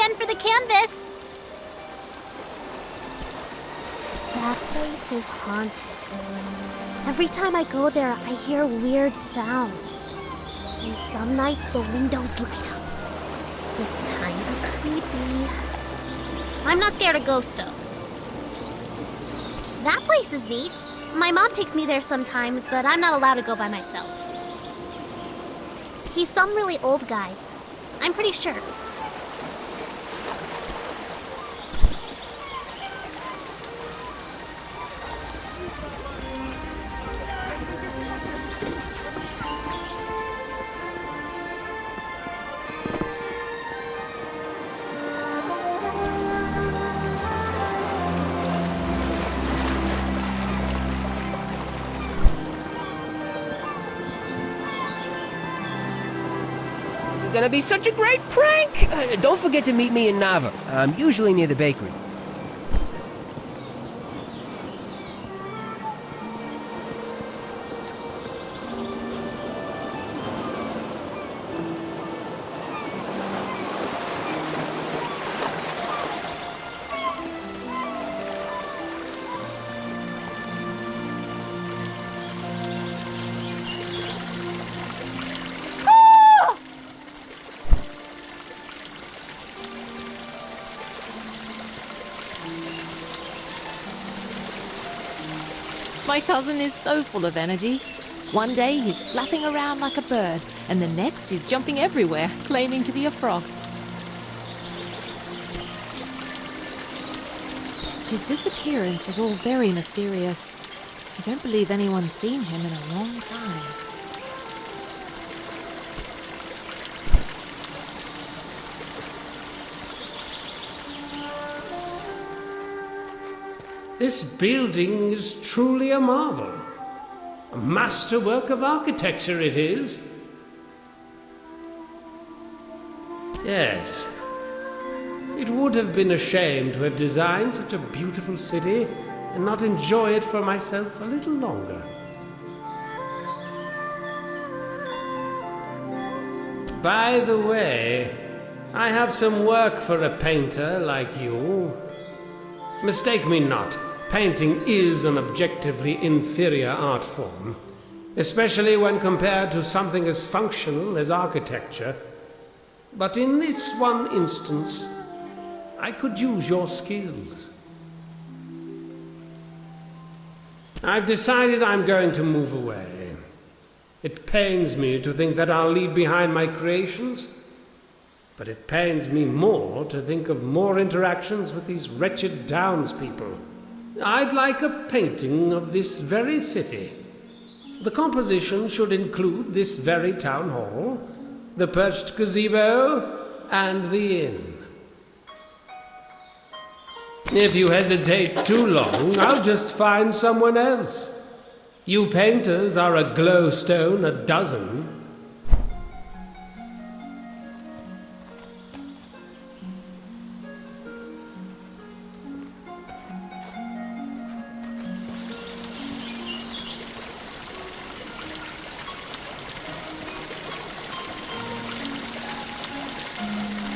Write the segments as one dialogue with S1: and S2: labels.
S1: again for the canvas. That place is haunted. Every time I go there, I hear weird sounds. And some nights the windows light up. It's kinda creepy. I'm not scared of ghosts, though. That place is neat. My mom takes me there sometimes, but I'm not allowed to go by myself. He's some really old guy. I'm pretty sure.
S2: Gonna be such a great prank! Don't forget to meet me in Nava. I'm usually near the bakery.
S3: My cousin is so full of energy. One day he's flapping around like a bird, and the next he's jumping everywhere, claiming to be a frog. His disappearance was all very mysterious. I don't believe anyone's seen him in a long time.
S4: This building is truly a marvel. A masterwork of architecture it is. Yes. It would have been a shame to have designed such a beautiful city and not enjoy it for myself a little longer. By the way, I have some work for a painter like you. Mistake me not. Painting is an objectively inferior art form, especially when compared to something as functional as architecture. But in this one instance, I could use your skills. I've decided I'm going to move away. It pains me to think that I'll leave behind my creations, but it pains me more to think of more interactions with these wretched townspeople. I'd like a painting of this very city. The composition should include this very town hall, the perched gazebo, and the inn. If you hesitate too long, I'll just find someone else. You painters are a glowstone a dozen.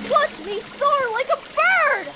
S1: Watch me soar like a bird!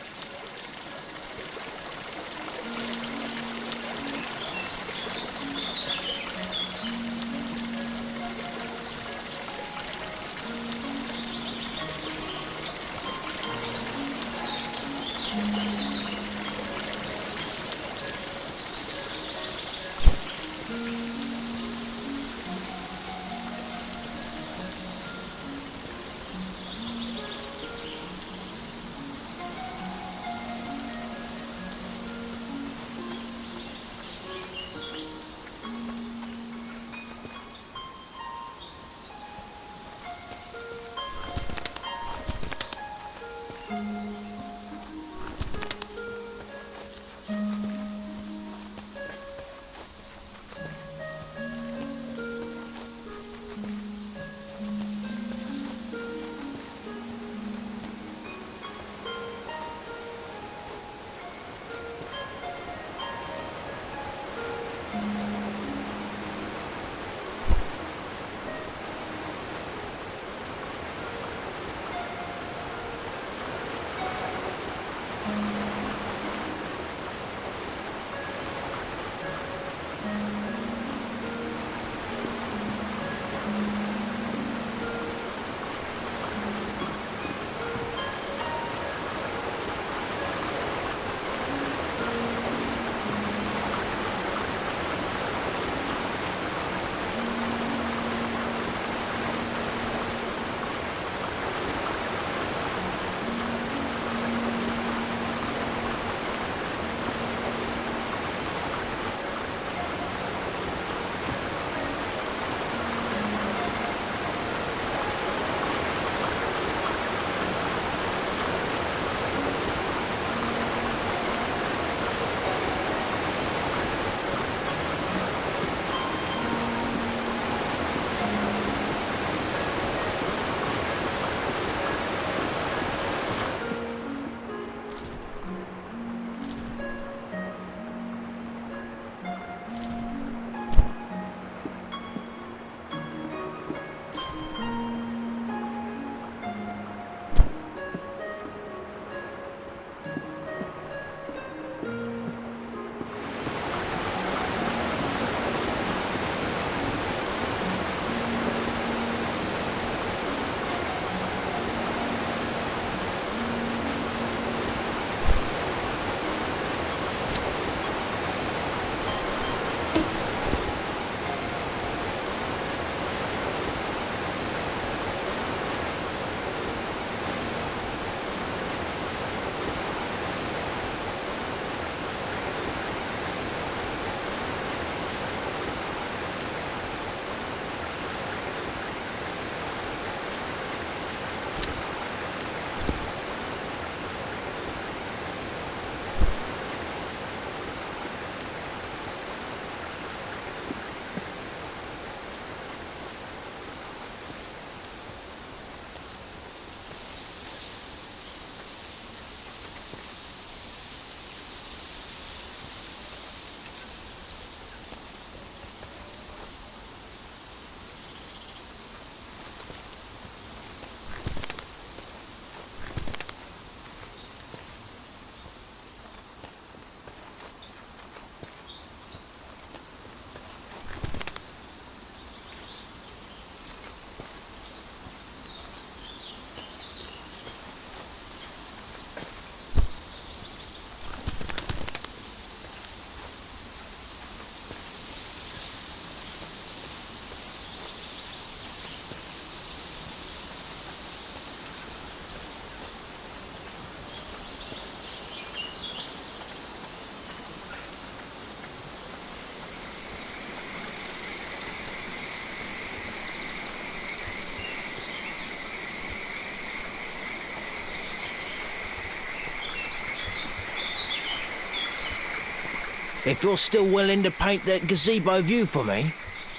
S5: If you're still willing to paint that gazebo view for me,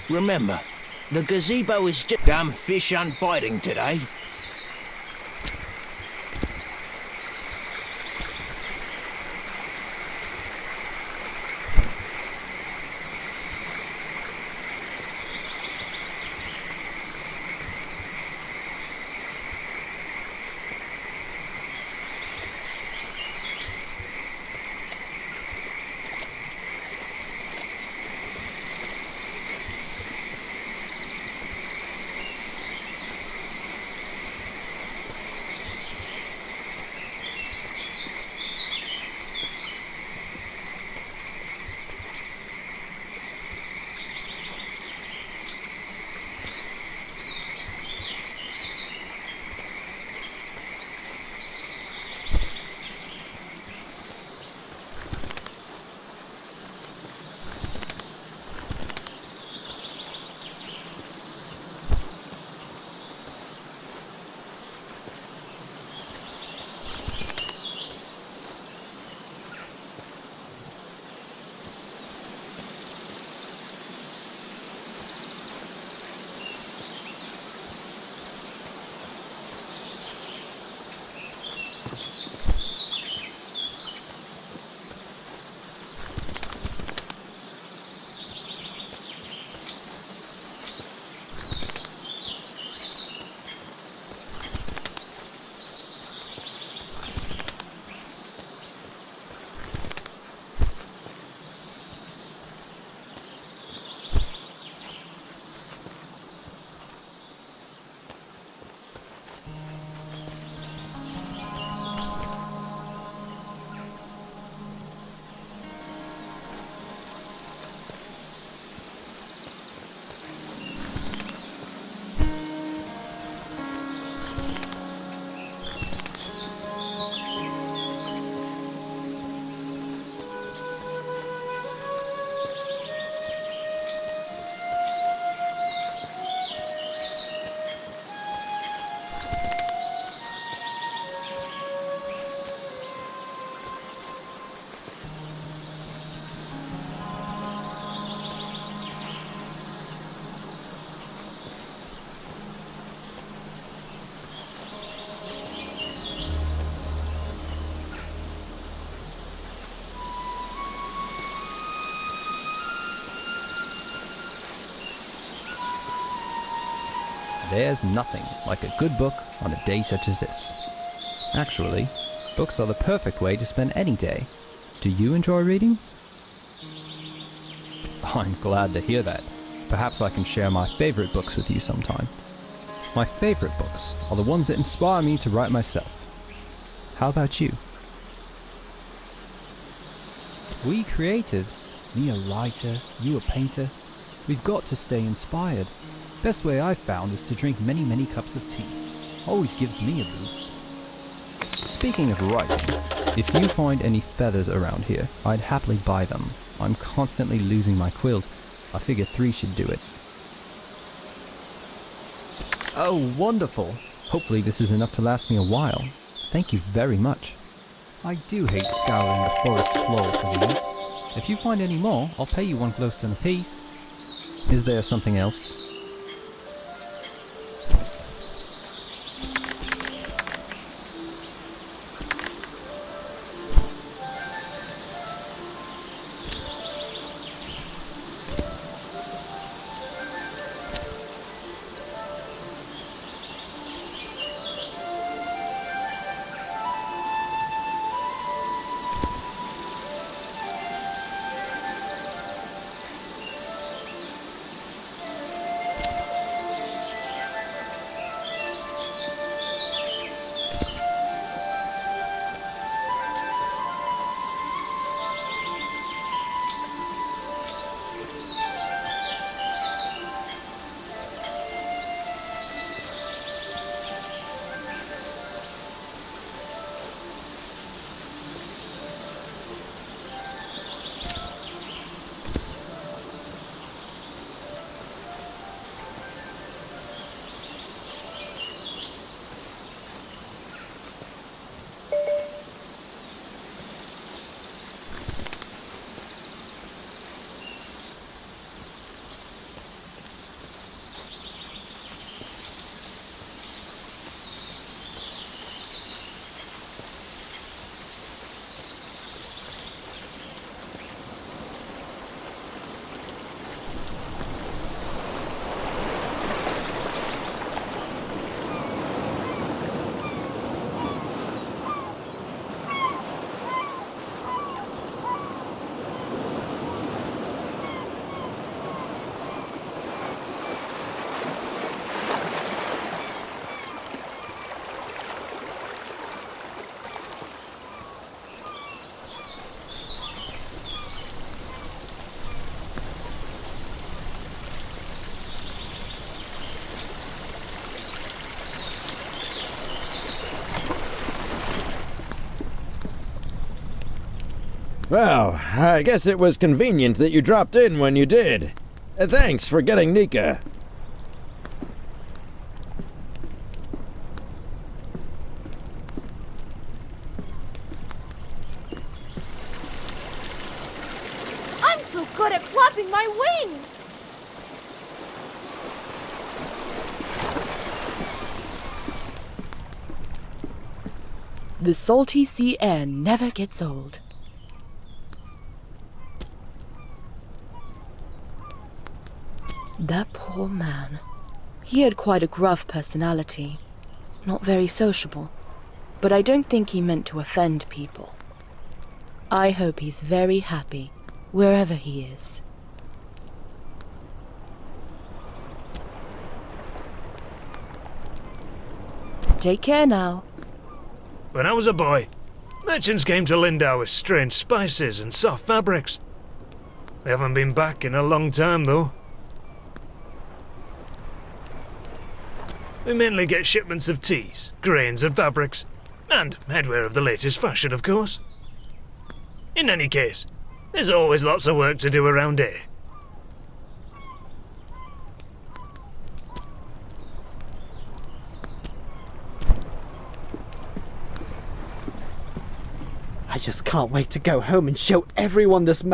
S5: remember, the gazebo is just damn fish aren't biting today.
S6: There's nothing like a good book on a day such as this. Actually, books are the perfect way to spend any day. Do you enjoy reading? I'm glad to hear that. Perhaps I can share my favorite books with you sometime. My favorite books are the ones that inspire me to write myself. How about you? We creatives, me a writer, you a painter, we've got to stay inspired. Best way I've found is to drink many cups of tea. Always gives me a boost. Speaking of writing, if you find any feathers around here, I'd happily buy them. I'm constantly losing my quills. I figure 3 should do it. Oh, wonderful. Hopefully this is enough to last me a while. Thank you very much. I do hate scouring the forest floor for these. If you find any more, I'll pay you 1 glowstone apiece. Is there something else?
S7: Well, I guess it was convenient that you dropped in when you did. Thanks for getting Nika.
S8: I'm so good at flapping my wings!
S9: The salty sea air never gets old. That poor man. He had quite a gruff personality. Not very sociable. But I don't think he meant to offend people. I hope he's very happy, wherever he is. Take care now.
S10: When I was a boy, merchants came to Lindau with strange spices and soft fabrics. They haven't been back in a long time, though. We mainly get shipments of teas, grains and fabrics, and headwear of the latest fashion, of course. In any case, there's always lots of work to do around here.
S11: I just can't wait to go home and show everyone this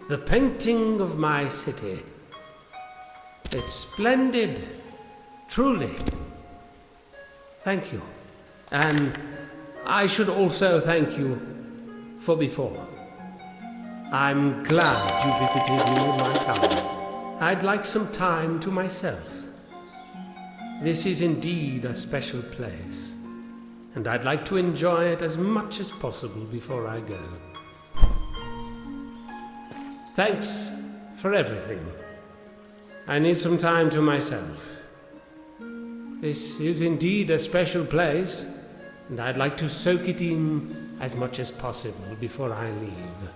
S4: The painting of my city. It's splendid, truly. Thank you. And I should also thank you for before. I'm glad you visited me in my town. I'd like some time to myself. This is indeed a special place, and I'd like to enjoy it as much as possible before I go. Thanks for everything. I need some time to myself. This is indeed a special place, and I'd like to soak it in as much as possible before I leave.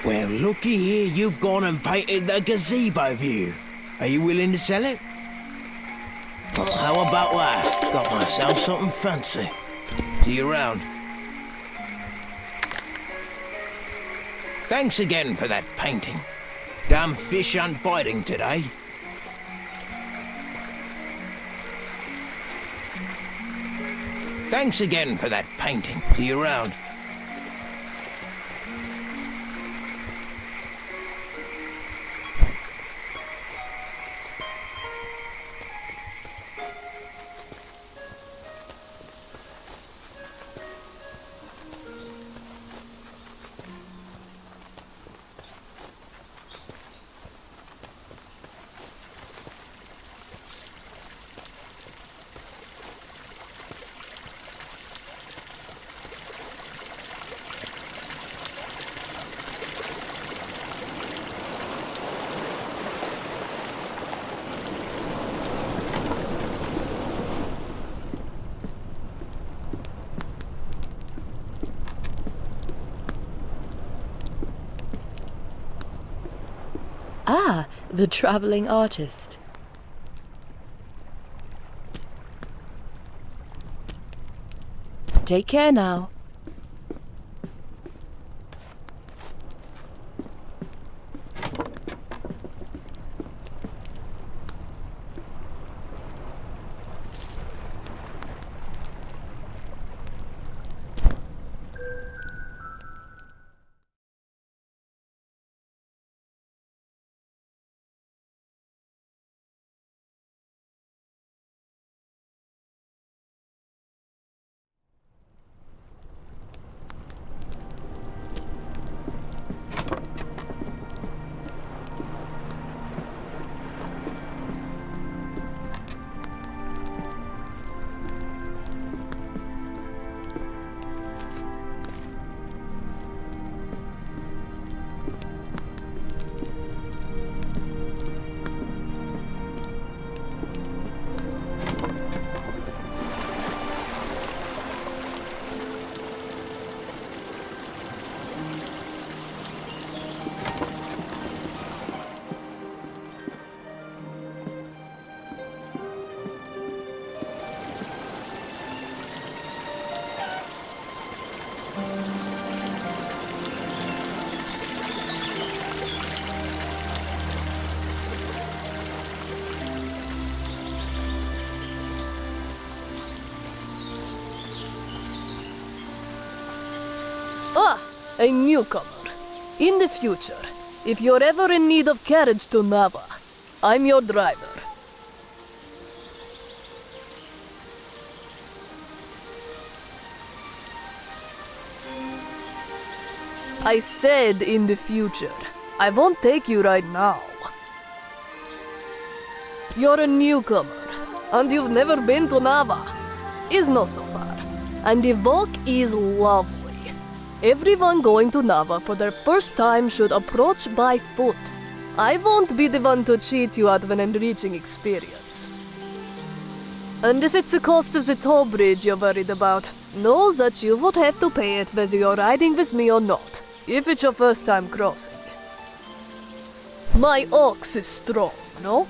S5: Well, looky here, you've gone and painted the gazebo view. Are you willing to sell it? Well, how about that? Got myself something fancy. See you around. Thanks again for that painting. Damn fish aren't biting today. Thanks again for that painting. See you around.
S9: Ah, the travelling artist. Take care now.
S12: a newcomer. In the future, if you're ever in need of carriage to Nava, I'm your driver. I said in the future. I won't take you right now. You're a newcomer, and you've never been to Nava. It's not so far, and the walk is lovely. Everyone going to Nava for their first time should approach by foot. I won't be the one to cheat you out of an enriching experience. And if it's the cost of the toll bridge you're worried about, know that you would have to pay it whether you're riding with me or not, if it's your first time crossing. My ox is strong, no?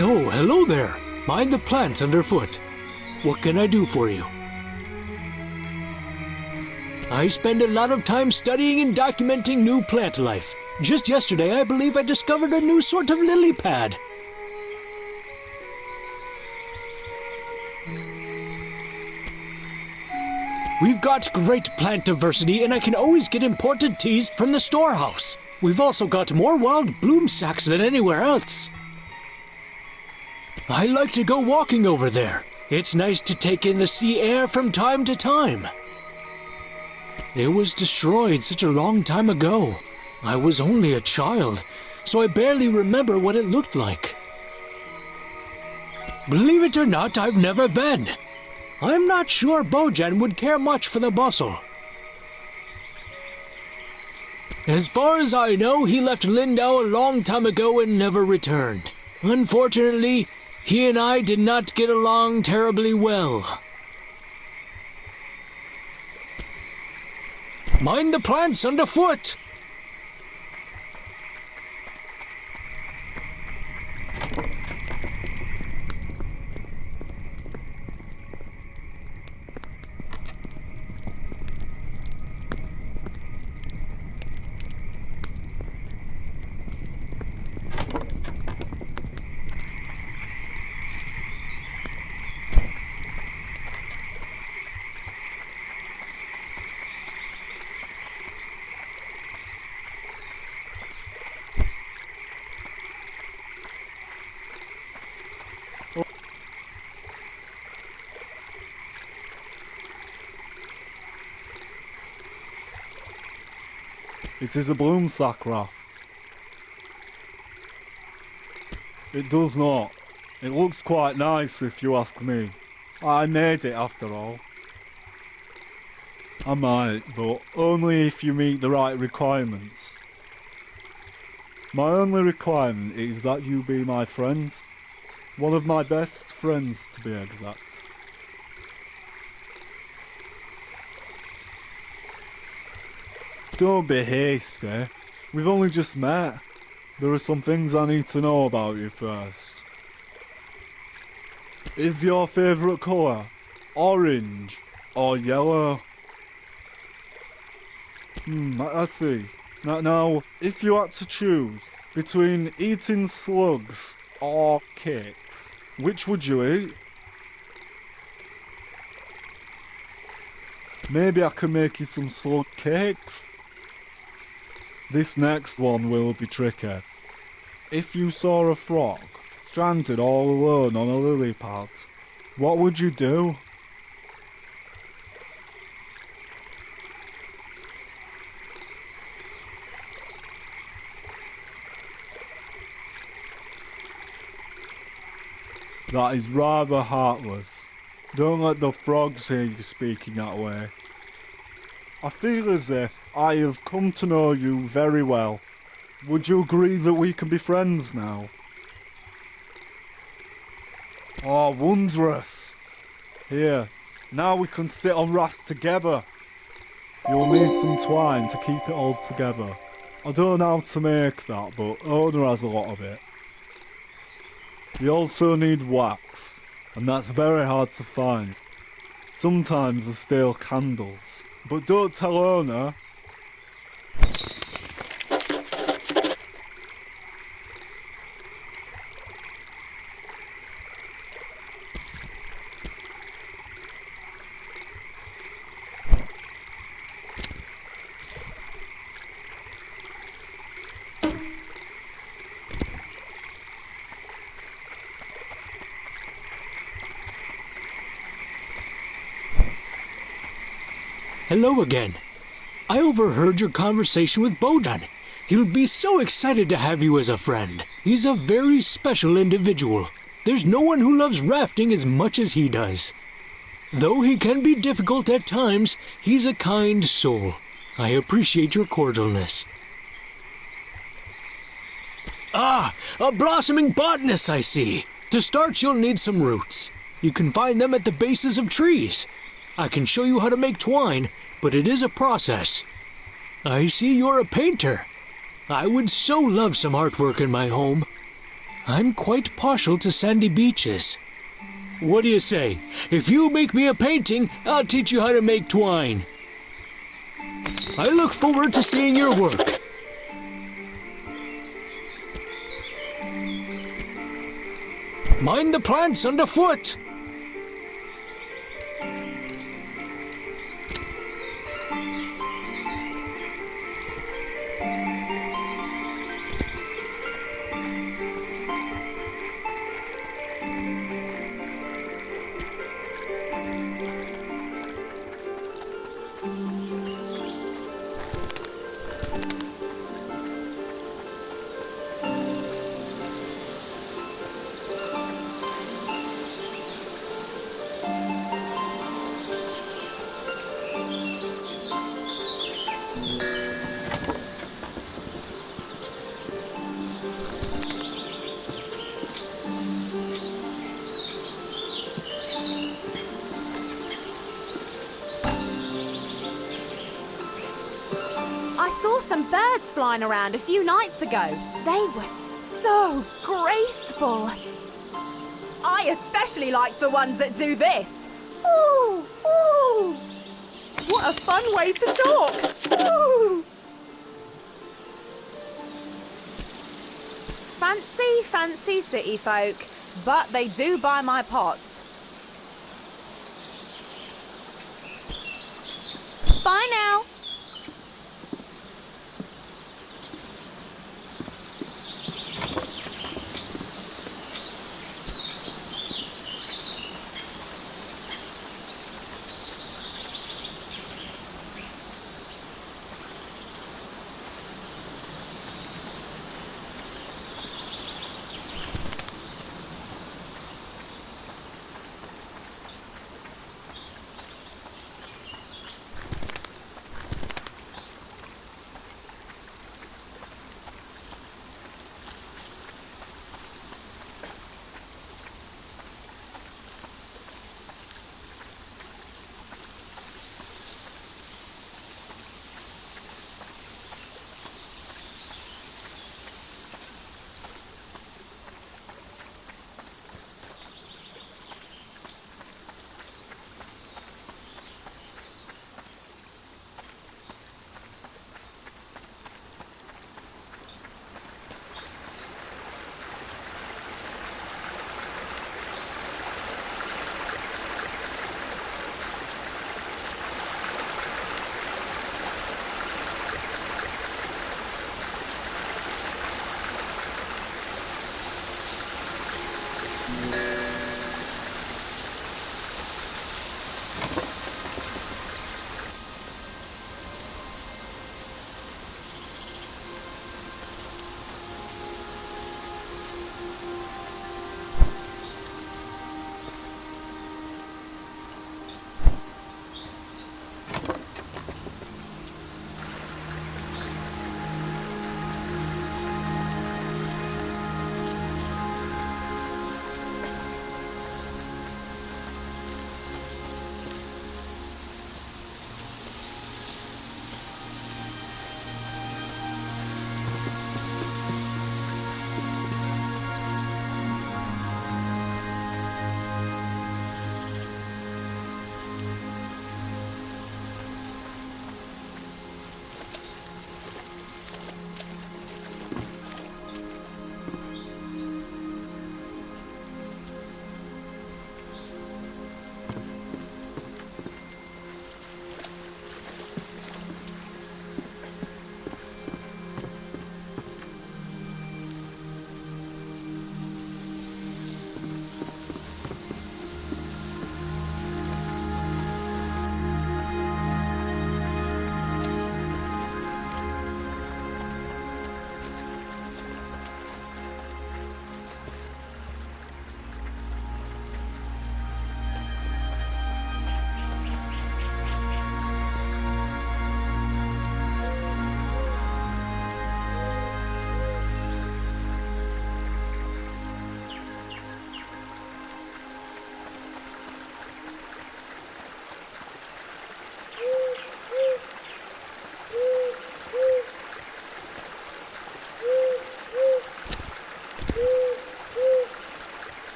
S13: Oh, hello there. Mind the plants underfoot. What can I do for you? I spend a lot of time studying and documenting new plant life. Just yesterday, I believe I discovered a new sort of lily pad. We've got great plant diversity, and I can always get imported teas from the storehouse. We've also got more wild bloom sacks than anywhere else. I like to go walking over there. It's nice to take in the sea air from time to time. It was destroyed such a long time ago. I was only a child, so I barely remember what it looked like. Believe it or not, I've never been. I'm not sure Bojan would care much for the bustle. As far as I know, he left Lindau a long time ago and never returned. Unfortunately, he and I did not get along terribly well. Mind the plants underfoot!
S14: It is a bloom sack, Raph. It does not. It looks quite nice if you ask me. I made it after all. I might, but only if you meet the right requirements. My only requirement is that you be my friend. One of my best friends, to be exact. Don't be hasty. We've only just met. There are some things I need to know about you first. Is your favourite colour orange or yellow? I see. Now, if you had to choose between eating slugs or cakes, which would you eat? Maybe I can make you some slug cakes. This next one will be tricky. If you saw a frog stranded all alone on a lily pad, what would you do? That is rather heartless. Don't let the frogs hear you speaking that way. I feel as if I have come to know you very well. Would you agree that we can be friends now? Oh, wondrous! Here, now we can sit on rafts together. You'll need some twine to keep it all together. I don't know how to make that, but Ona has a lot of it. You also need wax, and that's very hard to find. Sometimes there's stale candles. But don't tell Ona.
S13: Hello again. I overheard your conversation with Bojan. He'll be so excited to have you as a friend. He's a very special individual. There's no one who loves rafting as much as he does. Though he can be difficult at times, he's a kind soul. I appreciate your cordialness. Ah, a blossoming botanist, I see. To start, you'll need some roots. You can find them at the bases of trees. I can show you how to make twine, but it is a process. I see you're a painter. I would so love some artwork in my home. I'm quite partial to sandy beaches. What do you say? If you make me a painting, I'll teach you how to make twine. I look forward to seeing your work. Mind the plants underfoot.
S8: some birds flying around a few nights ago. They were so graceful. I especially like the ones that do this. Ooh, ooh. What a fun way to talk. Ooh. Fancy city folk, but they do buy my pots. Bye now.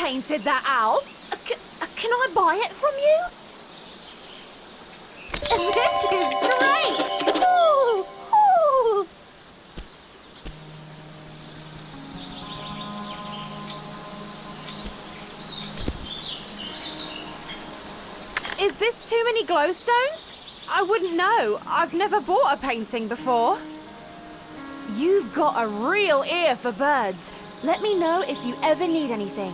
S8: painted that owl. Can I buy it from you? This is great! Ooh, ooh. Is this too many glowstones? I wouldn't know. I've never bought a painting before. You've got a real ear for birds. Let me know if you ever need anything.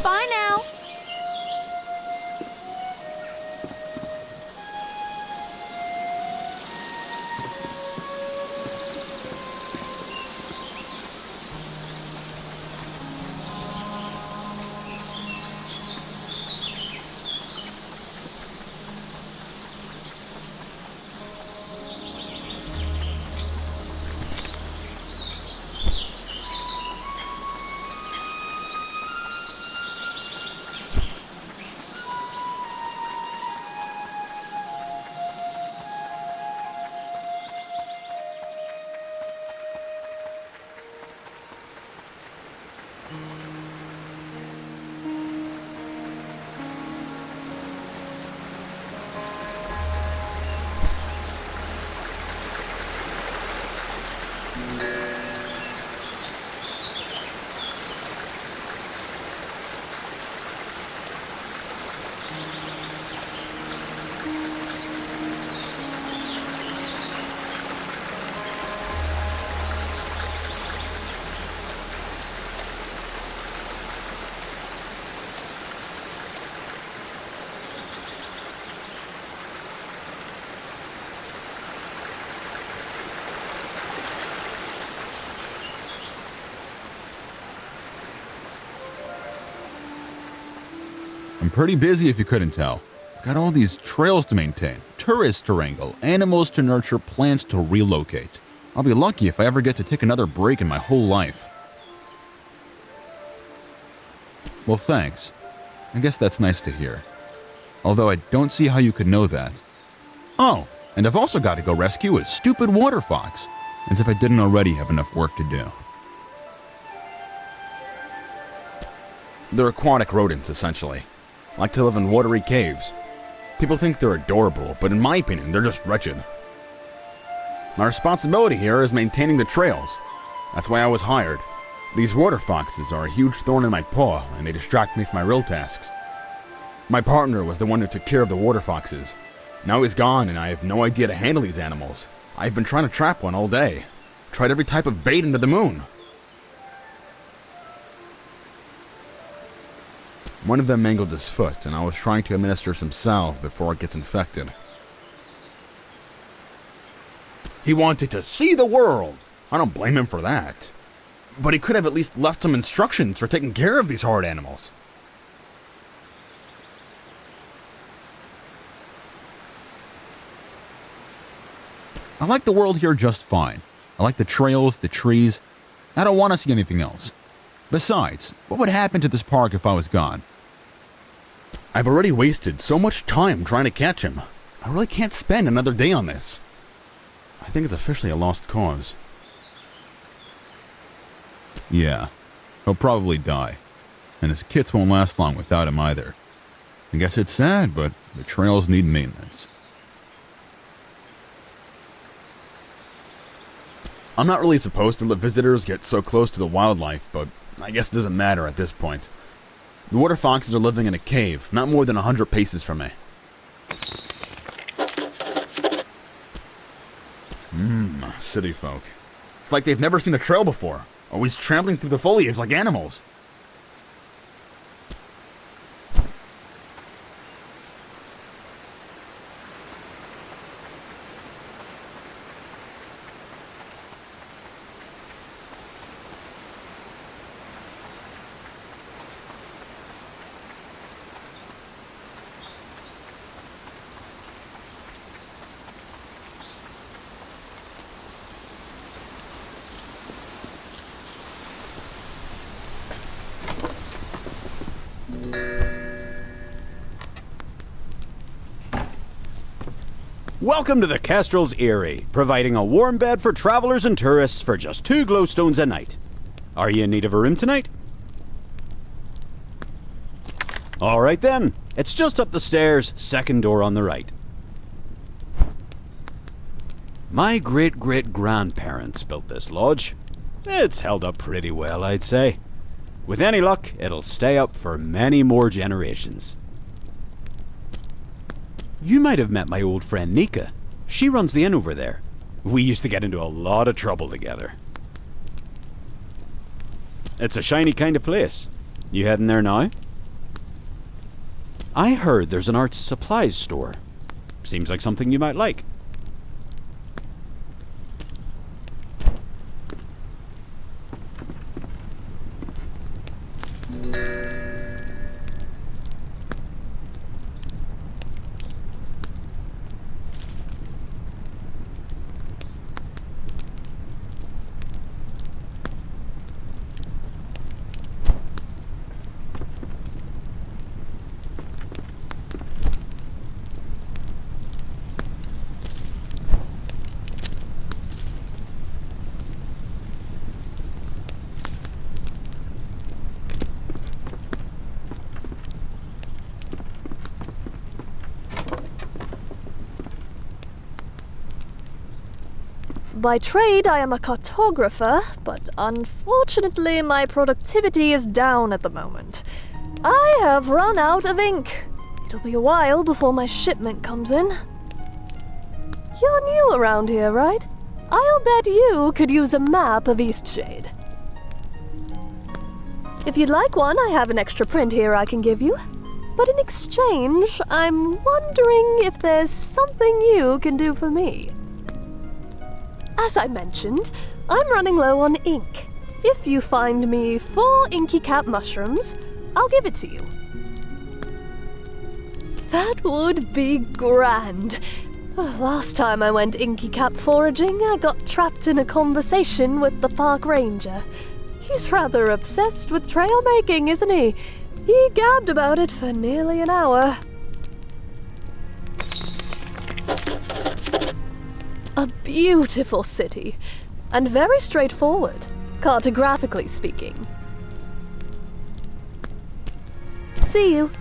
S8: Bye now.
S15: I'm pretty busy if you couldn't tell. I've got all these trails to maintain, tourists to wrangle, animals to nurture, plants to relocate. I'll be lucky if I ever get to take another break in my whole life. Well, thanks. I guess that's nice to hear. Although I don't see how you could know that. Oh, and I've also got to go rescue a stupid water fox, as if I didn't already have enough work to do.
S16: They're aquatic rodents, essentially. Like to live in watery caves. People think they're adorable, but in my opinion, they're just wretched. My responsibility here is maintaining the trails. That's why I was hired. These water foxes are a huge thorn in my paw, and they distract me from my real tasks. My partner was the one who took care of the water foxes. Now he's gone, and I have no idea to handle these animals. I've been trying to trap one all day. Tried every type of bait under the moon. One of them mangled his foot, and I was trying to administer some salve before it gets infected. He wanted to see the world! I don't blame him for that. But he could have at least left some instructions for taking care of these hard animals.
S15: I like the world here just fine. I like the trails, the trees. I don't want to see anything else. Besides, what would happen to this park if I was gone?
S16: I've already wasted so much time trying to catch him. I really can't spend another day on this. I think it's officially a lost cause.
S15: Yeah, he'll probably die. And his kits won't last long without him either. I guess it's sad, but the trails need maintenance.
S16: I'm not really supposed to let visitors get so close to the wildlife, but I guess it doesn't matter at this point. The water foxes are living in a cave, not more than 100 paces from me. City folk. It's like they've never seen a trail before, always trampling through the foliage like animals.
S17: Welcome to the Kestrel's Eyrie, providing a warm bed for travelers and tourists for just 2 glowstones a night. Are you in need of a room tonight? All right then, it's just up the stairs, second door on the right. My great-great-grandparents built this lodge. It's held up pretty well, I'd say. With any luck, it'll stay up for many more generations. You might have met my old friend Nika. She runs the inn over there. We used to get into a lot of trouble together. It's a shiny kind of place. You heading there now? I heard there's an arts supplies store. Seems like something you might like.
S12: By trade, I am a cartographer, but unfortunately my productivity is down at the moment. I have run out of ink. It'll be a while before my shipment comes in. You're new around here, right? I'll bet you could use a map of Eastshade. If you'd like one, I have an extra print here I can give you. But in exchange, I'm wondering if there's something you can do for me. As I mentioned, I'm running low on ink. If you find me 4 inky cap mushrooms, I'll give it to you. That would be grand. Last time I went inky cap foraging, I got trapped in a conversation with the park ranger. He's rather obsessed with trail making, isn't he? He gabbed about it for nearly an hour. A beautiful city, and very straightforward, cartographically speaking. See you.